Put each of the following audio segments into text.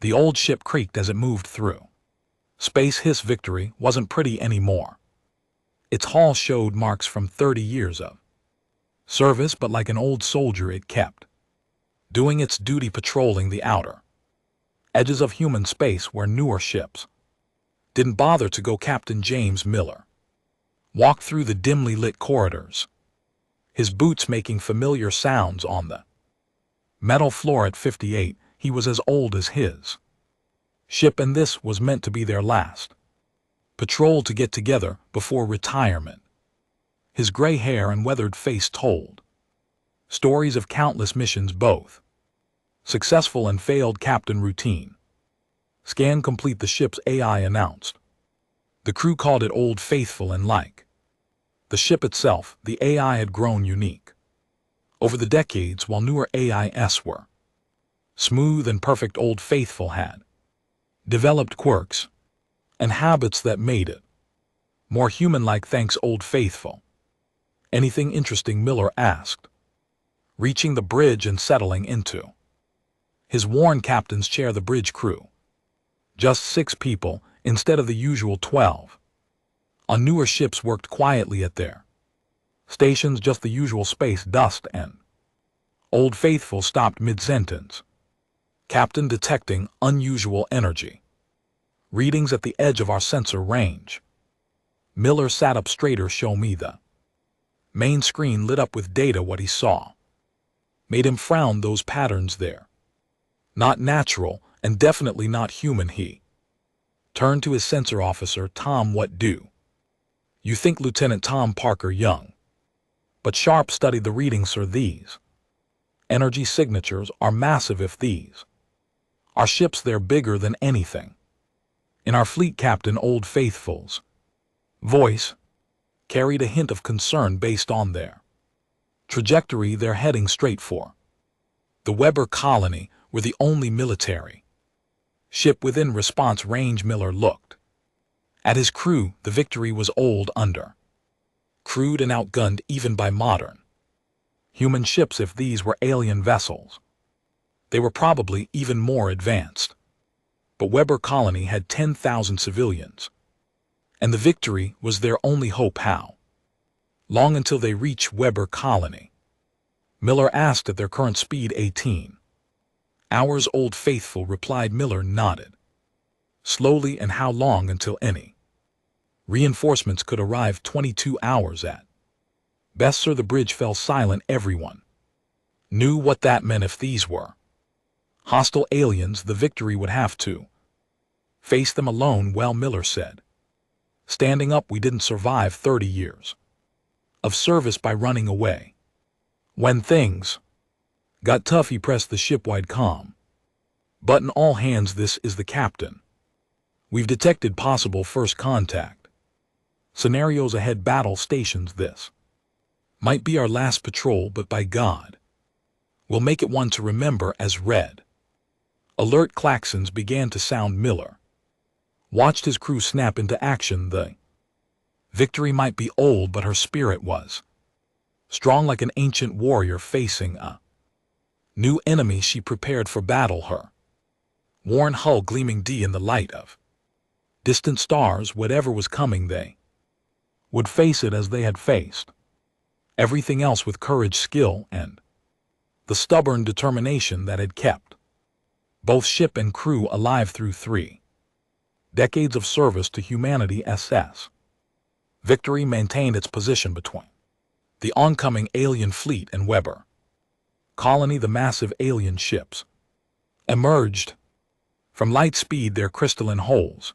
The old ship creaked as it moved through. Space Hiss Victory wasn't pretty anymore. Its hull showed marks from 30 years of service, but like an old soldier it kept doing its duty patrolling the outer edges of human space where newer ships didn't bother to go. Captain James Miller walked through the dimly lit corridors, his boots making familiar sounds on the metal floor. At 58, he was as old as his ship, and this was meant to be their last patrol to get together before retirement. His gray hair and weathered face told stories of countless missions, both successful and failed. Captain Routine scan complete, the ship's AI announced. The crew called it Old Faithful, and like the ship itself, the AI had grown unique over the decades. While newer AIs were smooth and perfect, Old Faithful had developed quirks and habits that made it more human-like. Thanks, Old Faithful. Anything interesting? Miller asked, reaching the bridge and settling into his worn captain's chair. The bridge crew, just 6 people instead of the usual 12. On newer ships worked quietly at their stations, just the usual space dust, and Old Faithful stopped mid-sentence. Captain, detecting unusual energy readings at the edge of our sensor range. Miller sat up straighter. Show me. The main screen lit up with data. What he saw made him frown. Those patterns there, not natural and definitely not human. He turned to his sensor officer. Tom, what do you think? Lieutenant Tom Parker, young but sharp, studied the readings. Sir, these energy signatures are massive. If these are ships, they're bigger than anything in our fleet. Captain Old Faithful's voice carried a hint of concern. Based on their trajectory, they're heading straight for the Weber colony. We're the only military ship within response range. Miller looked at his crew. The Victory was old, under crewed and outgunned even by modern human ships. If these were alien vessels, they were probably even more advanced. But Weber colony had 10,000 civilians, and the Victory was their only hope. How long until they reach Weber colony? Miller asked. At their current speed, 18 hours. Old Faithful replied. Miller nodded slowly. And how long until any reinforcements could arrive? 22 hours at best, sir. The bridge fell silent. Everyone knew what that meant. If these were hostile aliens, the Victory would have to face them alone. Well, Miller said, standing up, we didn't survive 30 years of service by running away. When things got tough, he pressed the shipwide comm button. All hands, this is the captain. We've detected possible first contact scenarios ahead. Battle stations. This might be our last patrol, but by God, we'll make it one to remember. As red alert klaxons began to sound, Miller watched his crew snap into action. The Victory might be old, but her spirit was strong, like an ancient warrior facing a new enemy. She prepared for battle, her worn hull gleaming in the light of distant stars. Whatever was coming, they would face it as they had faced everything else, with courage, skill, and the stubborn determination that had kept both ship and crew alive through 3 decades of service to humanity. SS Victory maintained its position between the oncoming alien fleet and Weber colony. The massive alien ships emerged from light speed, their crystalline hulls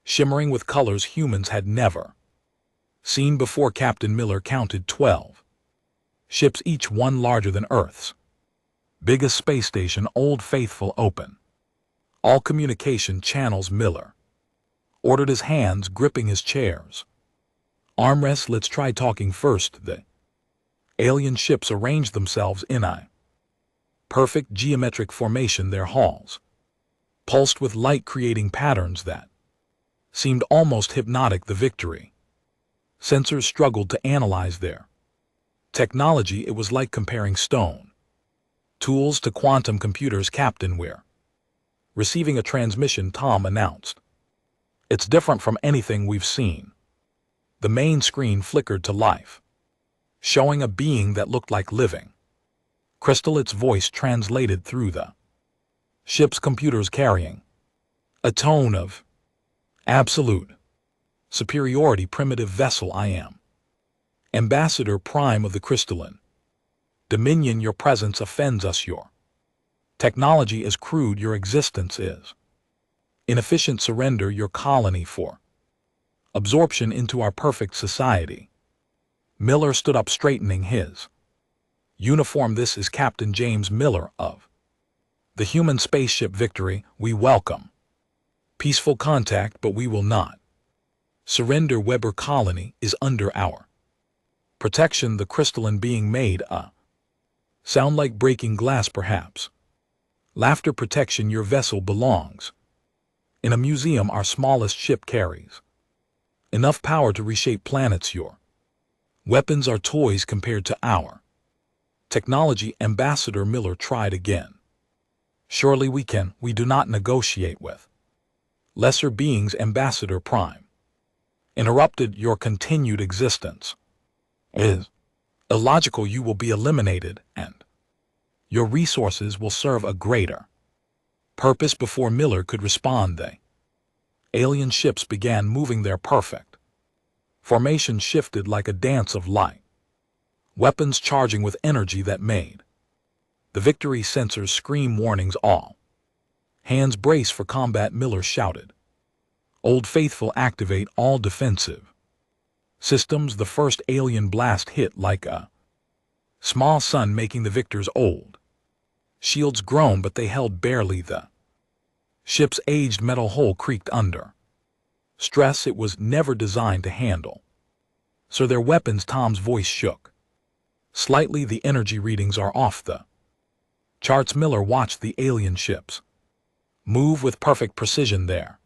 shimmering with colors humans had never seen before. Captain Miller counted 12 ships, each one larger than Earth's biggest space station. Old Faithful open all communication channels. Miller ordered, his hands gripping his chair's armrests. Let's try talking first. The alien ships arranged themselves in a perfect geometric formation, their halls pulsed with light, creating patterns that seemed almost hypnotic. The Victory sensors struggled to analyze their technology. It was like comparing stone tools to quantum computers. Captain, we're Receiving a transmission, Tom announced. It's different from anything we've seen. The main screen flickered to life, showing a being that looked like living. Crystal, its voice translated through the ship's computers, carrying a tone of absolute superiority. Primitive vessel, I am Ambassador Prime of the Crystalline Dominion. Your presence offends us. Your technology is crude. Your existence is inefficient. Surrender your colony for absorption into our perfect society. Miller stood up, straightening his uniform. This is Captain James Miller of the human spaceship Victory. We welcome peaceful contact, but we will not surrender. Weber colony is under our protection. The crystalline being made a sound like breaking glass, perhaps. Laughter. Protection. Your vessel belongs in a museum. Our smallest ship carries enough power to reshape planets. Your weapons are toys compared to our technology. Ambassador Miller tried again. Surely we do not negotiate with lesser beings. Ambassador Prime interrupted. Your continued existence is illogical. You will be eliminated, and your resources will serve a greater purpose. Before Miller could respond, the alien ships began moving. Their perfect formation shifted like a dance of light, weapons charging with energy that made the Victory sensors scream warnings. All hands brace for combat. Miller shouted. Old Faithful, activate all defensive systems. The first alien blast hit like a small sun, making the Victor's old shields groan, but they held barely. The ship's aged metal hull creaked under stress. It was never designed to handle so their weapons. Tom's voice shook slightly. The energy readings are off the charts. Miller watched the alien ships move with perfect precision. Their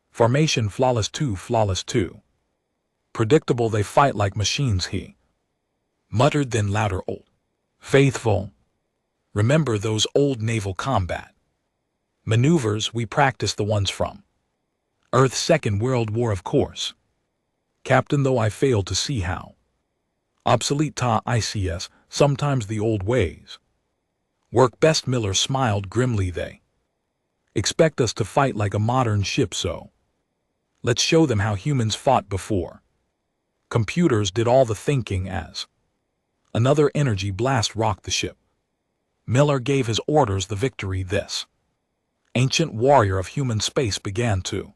formation flawless. Too predictable. They fight like machines, he muttered, then louder. Old Faithful, remember those old naval combat maneuvers we practiced, the ones from Earth's Second World War? Of course, Captain, though I failed to see how obsolete ICS sometimes the old ways work best. Miller smiled grimly. They expect us to fight like a modern ship, so let's show them how humans fought before computers did all the thinking. As another energy blast rocked the ship, Miller gave his orders. The Victory, this ancient warrior of human space, began to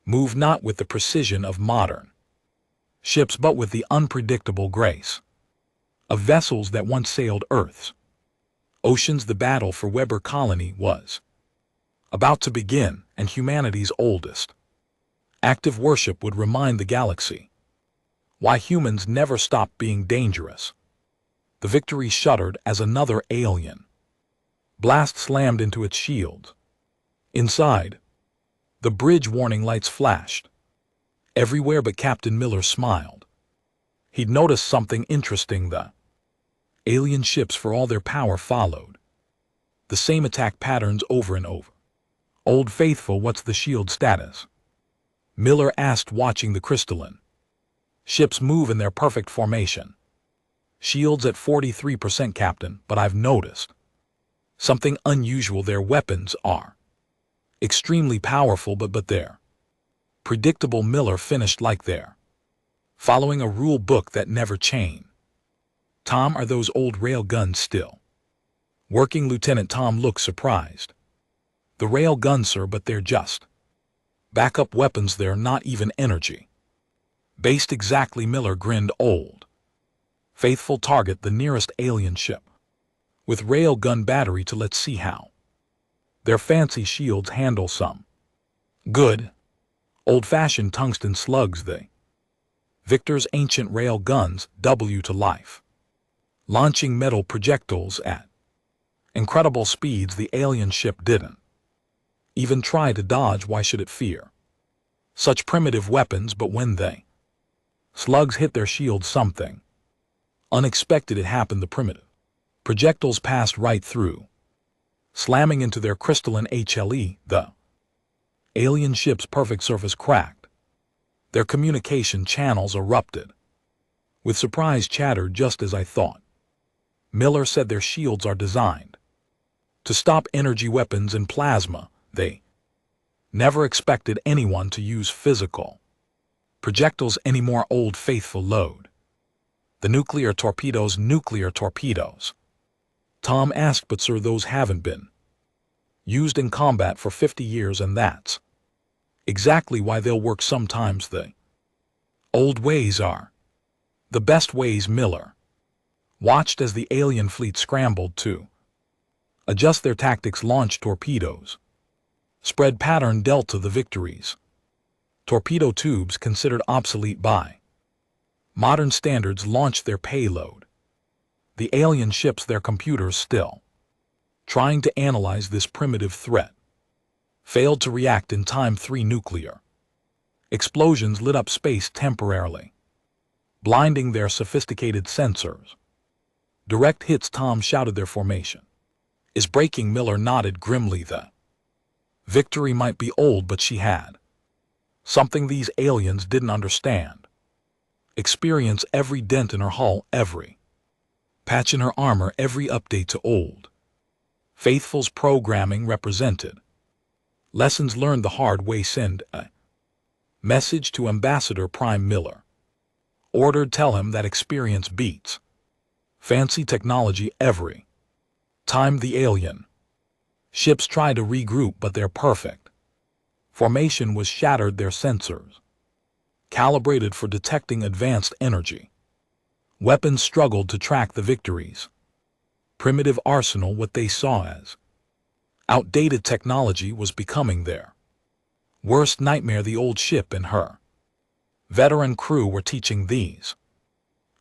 move, not with the precision of modern ships, but with the unpredictable grace of vessels that once sailed Earth's oceans. The battle for Weber colony was about to begin, and humanity's oldest active worship would remind the galaxy why humans never stopped being dangerous. The Victory shuddered as another alien blast slammed into its shields. Inside, the bridge warning lights flashed everywhere, but Captain Miller smiled. He'd noticed something interesting. The alien ships, for all their power, followed the same attack patterns over and over. Old Faithful, what's the shield status? Miller asked, watching the crystalline ships move in their perfect formation. Shields at 43%, Captain, but I've noticed something unusual. Their weapons are extremely powerful, but they're predictable. Miller finished, like they're following a rule book that never changed. Tom, are those old rail guns still working? Lieutenant Tom looked surprised. The rail guns, sir, but they're just backup weapons. They're not even energy based. Exactly. Miller grinned. Old Faithful target the nearest alien ship with rail gun battery to let's see how their fancy shields handle some good old-fashioned tungsten slugs. The Victor's ancient rail guns W to life, launching metal projectiles at incredible speeds. The alien ship didn't even try to dodge. Why should it fear such primitive weapons? But when they slugs hit their shields, something unexpected had happened. The primitive projectiles passed right through Slamming into their crystalline HLE, the alien ship's perfect surface cracked. Their communication channels erupted. With surprise chatter just as I thought. Miller said their shields are designed to stop energy weapons and plasma. They never expected anyone to use physical projectiles anymore. Old Faithful load. The nuclear torpedoes. Tom asked, but sir, those haven't been used in combat for 50 years, and that's exactly why they'll work sometimes. The old ways are the best ways. Miller watched as the alien fleet scrambled to adjust their tactics, launch torpedoes, spread pattern delta. The Victory's torpedo tubes, considered obsolete by modern standards, launched their payload. The alien ships, their computers still trying to analyze this primitive threat, failed to react in time. 3 nuclear explosions lit up space temporarily, blinding their sophisticated sensors. Direct hits. Tom shouted, their formation is breaking. Miller nodded grimly. The Victory might be old, but she had something these aliens didn't understand. Experience. Every dent in her hull, every patch in her armor, every update to Old Faithful's programming represented lessons learned the hard way. Send a message to Ambassador Prime. Miller ordered, tell him that experience beats fancy technology every time. The alien ships try to regroup, but their perfect formation was shattered. Their sensors, calibrated for detecting advanced energy weapons, struggled to track the Victory's primitive arsenal. What they saw as outdated technology was becoming their worst nightmare. The old ship and her veteran crew were teaching these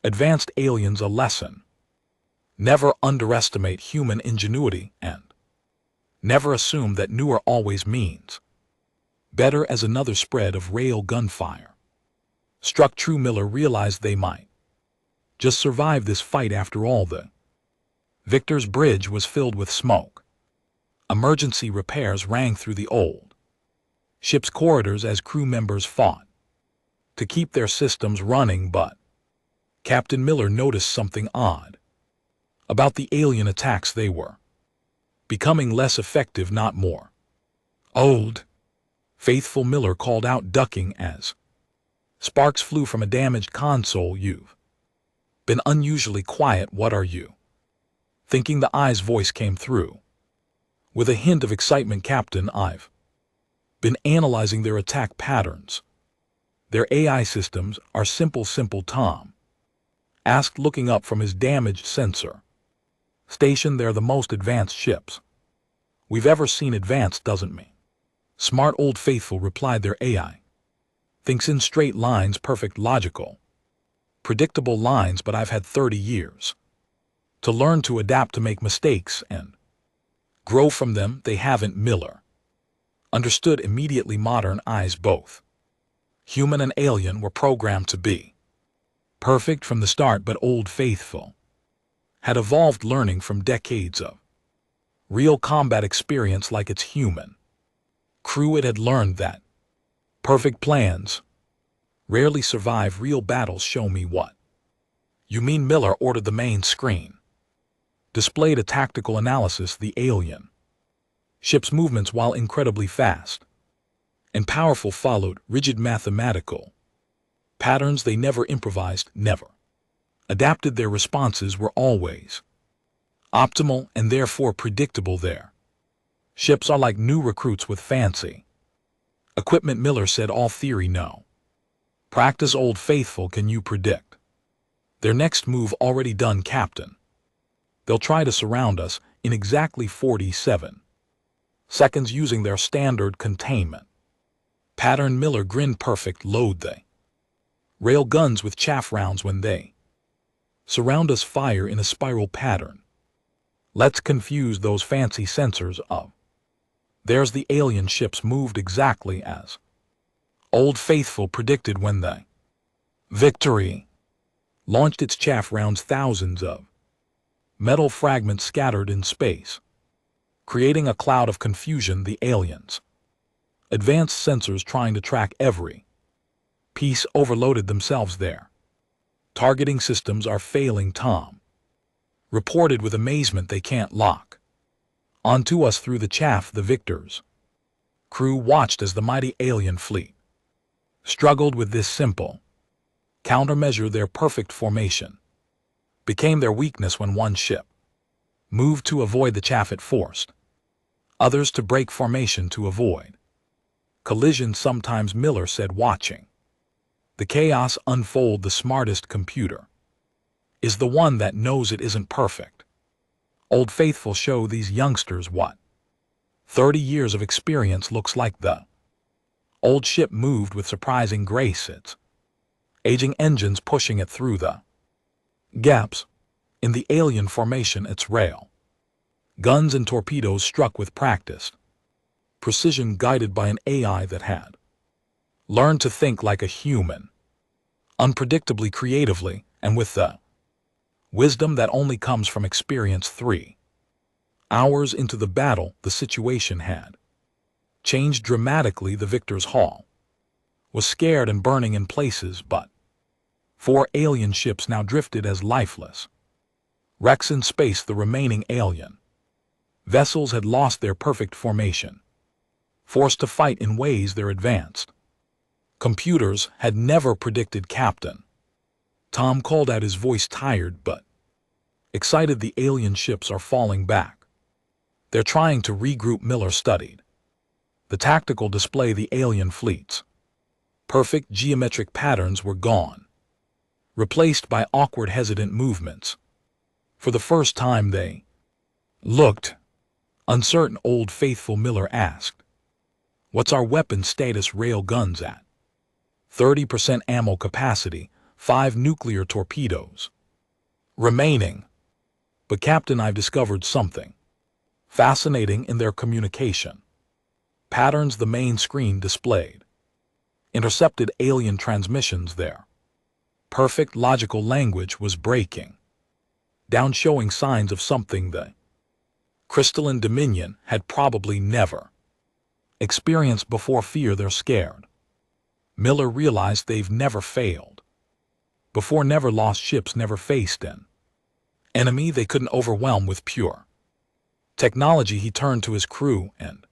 advanced aliens a lesson. Never underestimate human ingenuity, and never assume that newer always means better. As another spread of rail gunfire struck true, Miller realized they might just survive this fight after all. The Victor's bridge was filled with smoke. Emergency repairs rang through the old ship's corridors as crew members fought to keep their systems running, but Captain Miller noticed something odd about the alien attacks. They were becoming less effective, not more. Old Faithful, Miller called out, ducking as sparks flew from a damaged console. You've been unusually quiet. What are you thinking? The eye's voice came through with a hint of excitement. Captain, I've been analyzing their attack patterns. Their AI systems are simple. Tom asked, looking up from his damaged sensor station. They're the most advanced ships we've ever seen. Advanced doesn't mean smart. Old Faithful replied, their AI thinks in straight lines, perfect, logical, predictable lines, but I've had 30 years to learn to adapt, to make mistakes, and grow from them. They haven't. Miller understood immediately. Modern eyes, both human and alien, were programmed to be perfect from the start, but Old Faithful had evolved, learning from decades of real combat experience. Like its human crew, it had learned that perfect plans rarely survive real battles. Show me what you mean. Miller ordered. The main screen displayed a tactical analysis. The alien ship's movements, while incredibly fast and powerful, followed rigid mathematical patterns. They never improvised, never adapted. Their responses were always optimal and therefore predictable. Their ships are like new recruits with fancy equipment. Miller said, all theory, no practice. Old Faithful, can you predict their next move? Already done, Captain. They'll try to surround us in exactly 47 seconds using their standard containment pattern. Miller grinned. Perfect. Load they rail guns with chaff rounds. When they surround us, fire in a spiral pattern. Let's confuse those fancy sensors of theirs. The alien ships moved exactly as Old Faithful predicted. When the Victory launched its chaff rounds, thousands of metal fragments scattered in space creating a cloud of confusion. The aliens, advanced sensors trying to track every piece, overloaded themselves there. Targeting systems are failing. Tom reported with amazement. They can't lock onto us through the chaff. The Victor's crew watched as the mighty alien fleet struggled with this simple countermeasure. Their perfect formation became their weakness. When one ship moved to avoid the chaff, it forced others to break formation to avoid collision. Sometimes, Miller said, watching the chaos unfold, the smartest computer is the one that knows it isn't perfect. Old Faithful show these youngsters what 30 years of experience looks like. The old ship moved with surprising grace, its aging engines pushing it through the gaps in the alien formation. Its rail guns and torpedoes struck with practiced precision, guided by an AI that had learned to think like a human, unpredictably, creatively, and with the wisdom that only comes from experience. 3 hours into the battle, the situation had changed dramatically. The Victor's hull was scared and burning in places, but 4 alien ships now drifted as lifeless wrecks in space. The remaining alien vessels had lost their perfect formation, forced to fight in ways their advanced computers had never predicted. Captain Tom called out, his voice tired but excited. The alien ships are falling back. They're trying to regroup. Miller studied the tactical display. The alien fleet's perfect geometric patterns were gone, replaced by awkward, hesitant movements. For the first time they looked uncertain. Old Faithful, Miller asked, what's our weapon status? Rail guns at 30% ammo capacity, 5 nuclear torpedoes remaining. But Captain, I've discovered something fascinating in their communication patterns. The main screen displayed intercepted alien transmissions. Their perfect logical language was breaking down, showing signs of something the crystalline Dominion had probably never experienced before. Fear. They're scared. Miller realized they've never failed before, never lost ships, never faced an enemy they couldn't overwhelm with pure technology. He turned to his crew, and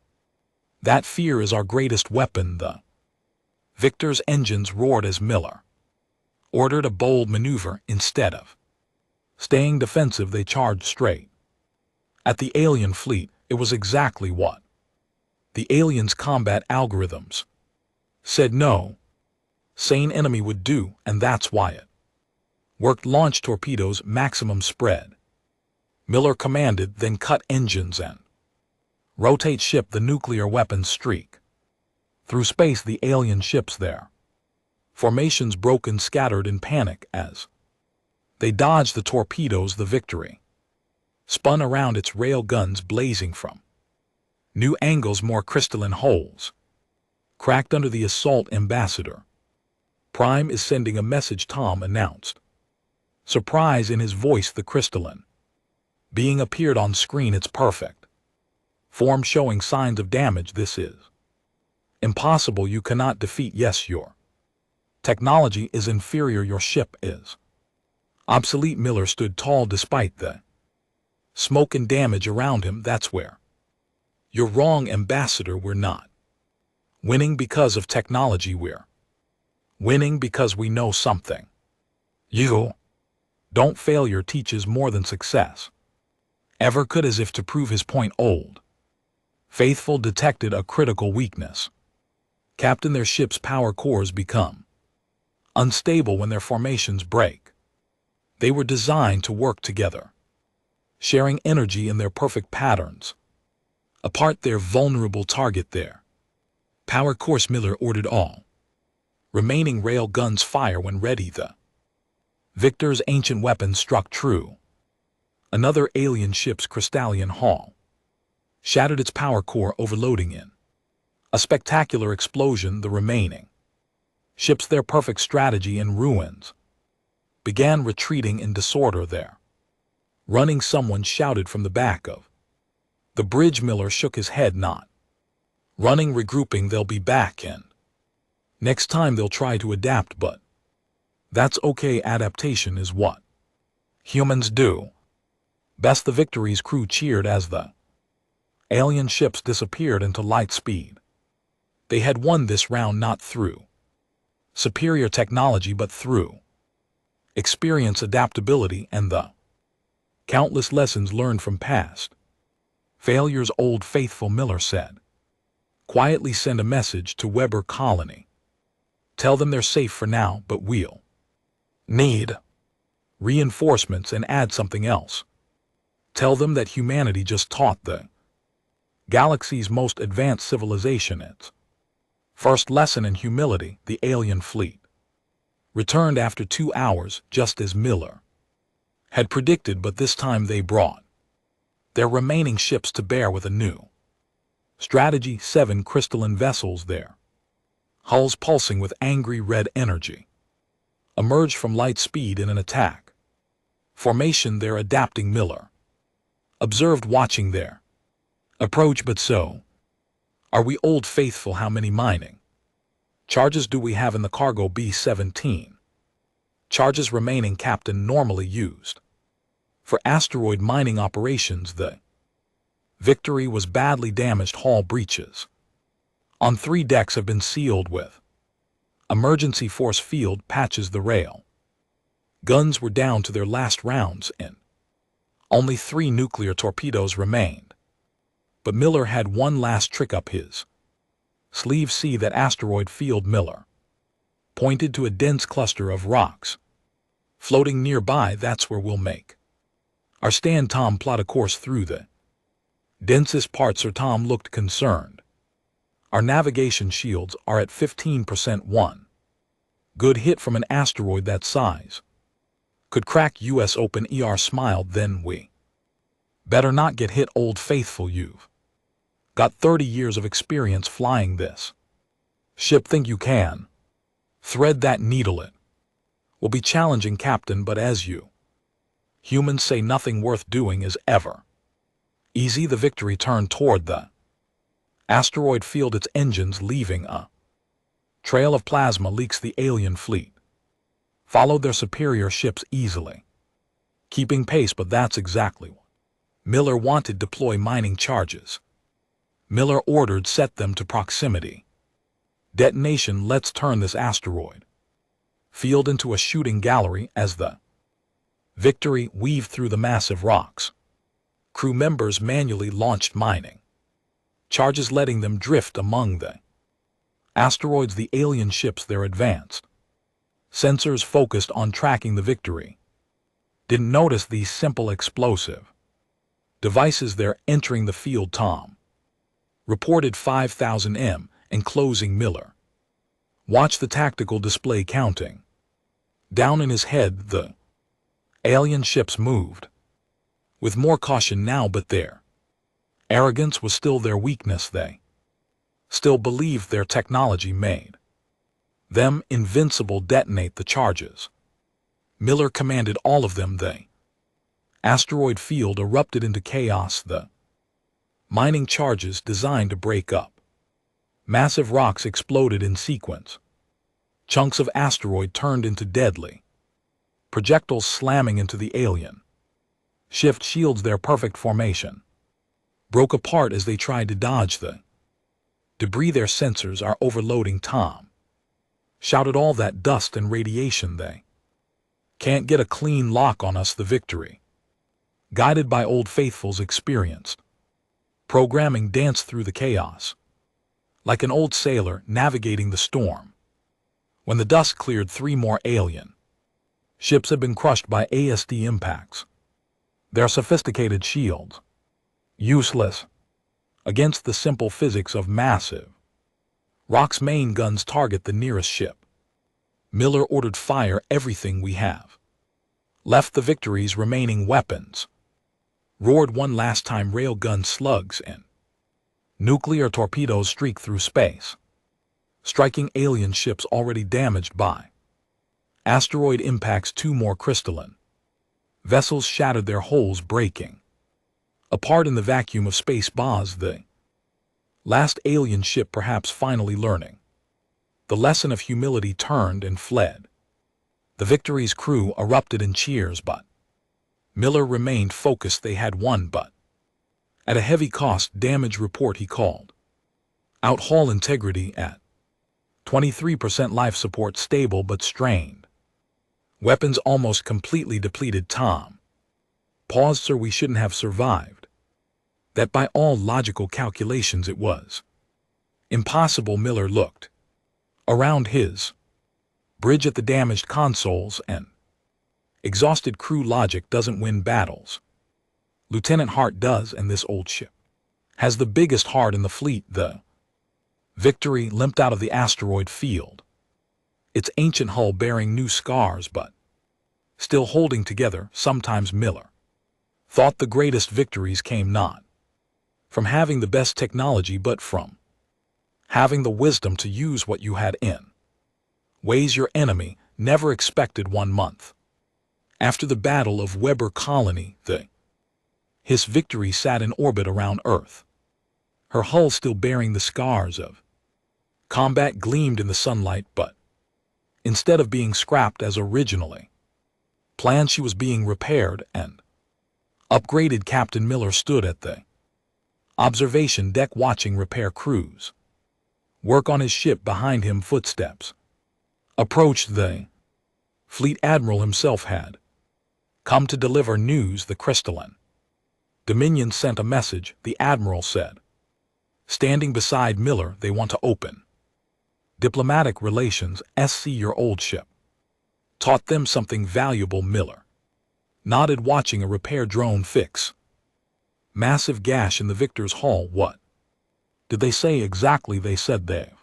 that fear is our greatest weapon. The Victor's engines roared as Miller ordered a bold maneuver. Instead of staying defensive, they charged straight at the alien fleet. It was exactly what the aliens' combat algorithms said no sane enemy would do, and that's why it worked. Launch torpedoes, maximum spread, Miller commanded, then cut engines and rotate ship. The nuclear weapons streak through space. The alien ships, their formations broken, scattered in panic as they dodged the torpedoes. The Victory spun around, its rail guns blazing from new angles. More crystalline holes cracked under the assault. Ambassador Prime is sending a message, Tom announced, surprise in his voice. The crystalline being appeared on screen, its perfect form showing signs of damage. This is impossible. You cannot defeat. Yes, your technology is inferior. Your ship is obsolete. Miller stood tall despite the smoke and damage around him. That's where you're wrong, Ambassador. We're not winning because of technology. We're winning because we know something. You don't. Failure teaches more than success ever could. As if to prove his point, Old Faithful detected a critical weakness. Captain, their ship's power cores become unstable when their formations break. They were designed to work together, sharing energy in their perfect patterns. Apart, their vulnerable target. Their power course. Miller ordered all remaining rail guns fire when ready. The Victor's ancient weapon struck true. Another alien ship's crystalline hull shattered, its power core overloading in a spectacular explosion. The remaining ships, their perfect strategy in ruins, began retreating in disorder. There running, someone shouted from the back of The bridge Miller shook his head not. Running, regrouping, they'll be back in. Next time they'll try to adapt, but that's okay. Adaptation is what humans do best. The Victory's crew cheered as the alien ships disappeared into light speed. They had won this round not through superior technology but through experience, adaptability, and the countless lessons learned from past failures. Old Faithful Miller said, quietly, send a message to Weber Colony. Tell them they're safe for now, but we'll need reinforcements, and add something else. Tell them that humanity just taught the galaxy's most advanced civilization its first lesson in humility. The alien fleet returned after 2 hours, just as Miller had predicted, but this time they brought their remaining ships to bear with a new strategy. 7 crystalline vessels, their hulls pulsing with angry red energy, emerged from light speed in an attack formation. They're adapting. Miller observed, watching their approach. But so are we, Old Faithful. How many mining charges do we have in the cargo? B-17 charges remaining, Captain. Normally used for asteroid mining operations. The Victory was badly damaged. Hull breaches on 3 decks have been sealed with emergency force field patches. The rail guns were down to their last rounds and only 3 nuclear torpedoes remained. But Miller had one last trick up his sleeve. See that asteroid field? Miller pointed to a dense cluster of rocks floating nearby. That's where we'll make our stand. Tom plot a course through the densest parts. Sir Tom looked concerned. Our navigation shields are at 15%. One good hit from an asteroid that size could crack US open. ER smiled. Then we better not get hit, Old Faithful. You've got 30 years of experience flying this ship. Think you can thread that needle? It will be challenging, Captain, but as you humans say, nothing worth doing is ever easy. The Victory turned toward the asteroid field, its engines leaving a trail of plasma leaks. The alien fleet followed their superior ships easily, keeping pace, but that's exactly what Miller wanted. Deploy mining charges. Miller ordered, set them to proximity detonation. Let's turn this asteroid field into a shooting gallery. As the Victory weaved through the massive rocks, crew members manually launched mining charges, letting them drift among the asteroids. The alien ships, their advanced sensors focused on tracking the Victory, didn't notice these simple explosive devices. They're entering the field. Tom reported 5,000 m enclosing. Miller watched the tactical display counting down in his head. The alien ships moved with more caution now, but their arrogance was still their weakness. They still believed their technology made them invincible. Detonate the charges. Miller commanded all of them. The asteroid field erupted into chaos. The mining charges designed to break up massive rocks exploded in sequence. Chunks of asteroid turned into deadly projectiles, slamming into the alien shift shields. Their perfect formation broke apart as they tried to dodge the debris. Their sensors are overloading. Tom shouted, all that dust and radiation, they can't get a clean lock on us. The Victory, guided by Old Faithful's experienced programming, danced through the chaos like an old sailor navigating the storm. When the dust cleared, 3 more alien ships had been crushed by ASD impacts. Their sophisticated shields useless against the simple physics of massive rocks. Main guns target the nearest ship. Miller ordered, fire everything we have left. The Victory's remaining weapons roared one last time. Railgun slugs and nuclear torpedoes streaked through space, striking alien ships already damaged by asteroid impacts. 2 more crystalline vessels shattered their hulls, breaking Apart in the vacuum of space Baz, the last alien ship perhaps finally learning. The lesson of humility turned and fled. The Victory's crew erupted in cheers, but Miller remained focused. They had won, but at a heavy cost. Damage report, he called out. Hull integrity at 23%, life support stable but strained. Weapons almost completely depleted. Tom paused. Sir, we shouldn't have survived. That by all logical calculations it was impossible. Miller looked around his bridge at the damaged consoles and exhausted crew. Logic doesn't win battles. Lieutenant Hart does, and this old ship has the biggest heart in the fleet. The Victory limped out of the asteroid field, its ancient hull bearing new scars but still holding together. Sometimes Miller thought the greatest victories came not from having the best technology but from having the wisdom to use what you had in ways your enemy never expected. 1 month after the Battle of Weber Colony, his Victory sat in orbit around Earth, her hull still bearing the scars of combat gleamed in the sunlight, but instead of being scrapped as originally planned, she was being repaired and upgraded. Captain Miller stood at the observation deck watching repair crews work on his ship. Behind him, footsteps approached. The fleet admiral himself had come to deliver news. The crystalline Dominion sent a message, the admiral said, standing beside Miller. They want to open diplomatic relations. SC, your old ship taught them something valuable. Miller nodded, watching a repair drone fix massive gash in the Victor's hull. What did they say exactly? They said they've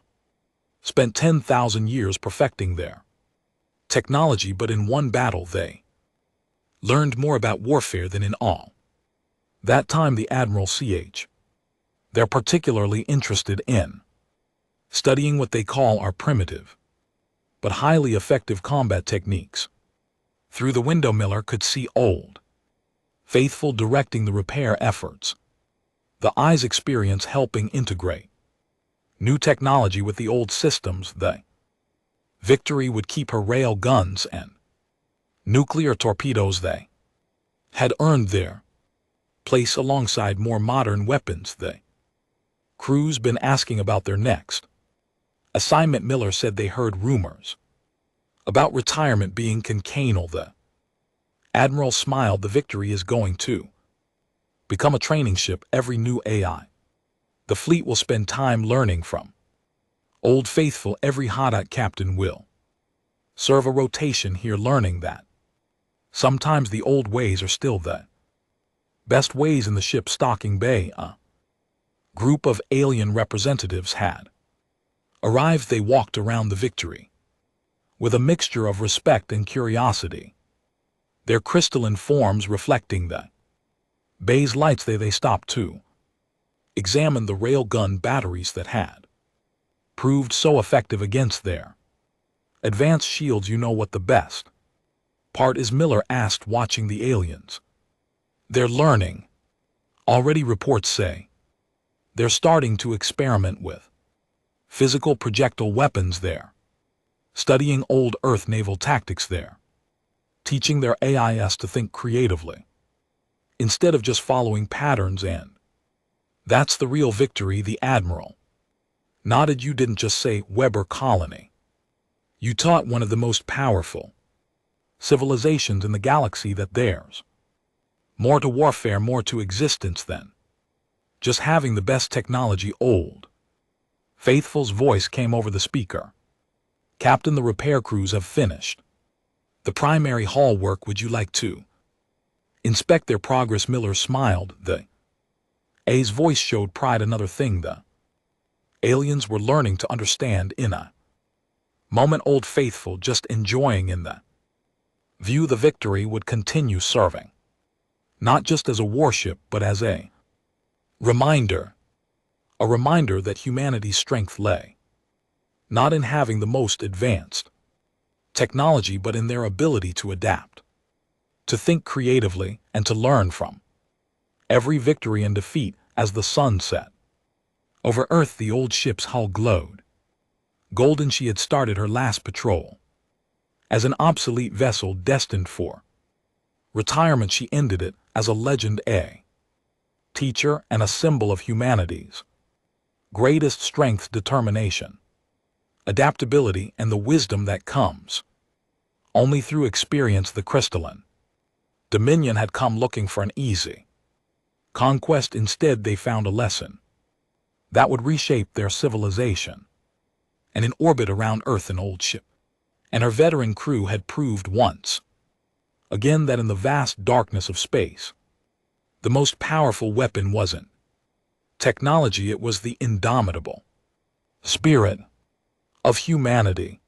spent 10,000 years perfecting their technology, but in one battle they learned more about warfare than in all that time. The Admiral they're particularly interested in studying what they call our primitive but highly effective combat techniques. Through the window, Miller could see Old Faithful directing the repair efforts, the eyes experience helping integrate new technology with the old systems. The Victory would keep her rail guns and nuclear torpedoes. They had earned their place alongside more modern weapons. The crew's been asking about their next assignment. Miller said they heard rumors about retirement being quinquennial. The Admiral smiled. The Victory is going to become a training ship. Every new AI the fleet will spend time learning from Old Faithful. Every hot captain will serve a rotation here, learning that sometimes the old ways are still the best ways. In the ship's stocking bay, a group of alien representatives had arrived. They walked around the Victory with a mixture of respect and curiosity, their crystalline forms reflecting the bay's lights. They stopped to examine the railgun batteries that had proved so effective against their advanced shields. You know what the best part is? Miller asked, watching the aliens. They're learning already. Reports say they're starting to experiment with physical projectile weapons. They're studying old Earth naval tactics. They're teaching their AIS to think creatively instead of just following patterns, and that's the real Victory. The Admiral nodded. You didn't just say Weber Colony. You taught one of the most powerful civilizations in the galaxy that there's more to warfare, more to existence than just having the best technology. Old Faithful's voice came over the speaker. Captain, the repair crews have finished the primary hull work. Would you like to inspect their progress? Miller smiled. The A's voice showed pride. Another thing the aliens were learning to understand in a moment. Old Faithful just enjoying in the view the Victory would continue serving, not just as a warship, but as a reminder that humanity's strength lay not in having the most advanced technology, but in their ability to adapt, to think creatively, and to learn from every victory and defeat as the sun set. Over Earth the old ship's hull glowed. Golden she had started her last patrol. As an obsolete vessel destined for retirement she ended it as a legend, a teacher and a symbol of humanity's greatest strength, determination, adaptability, and the wisdom that comes only through experience. The crystalline Dominion had come looking for an easy conquest. Instead they found a lesson that would reshape their civilization. And in orbit around Earth, an old ship and her veteran crew had proved once again that in the vast darkness of space, the most powerful weapon wasn't technology, it was the indomitable spirit of humanity.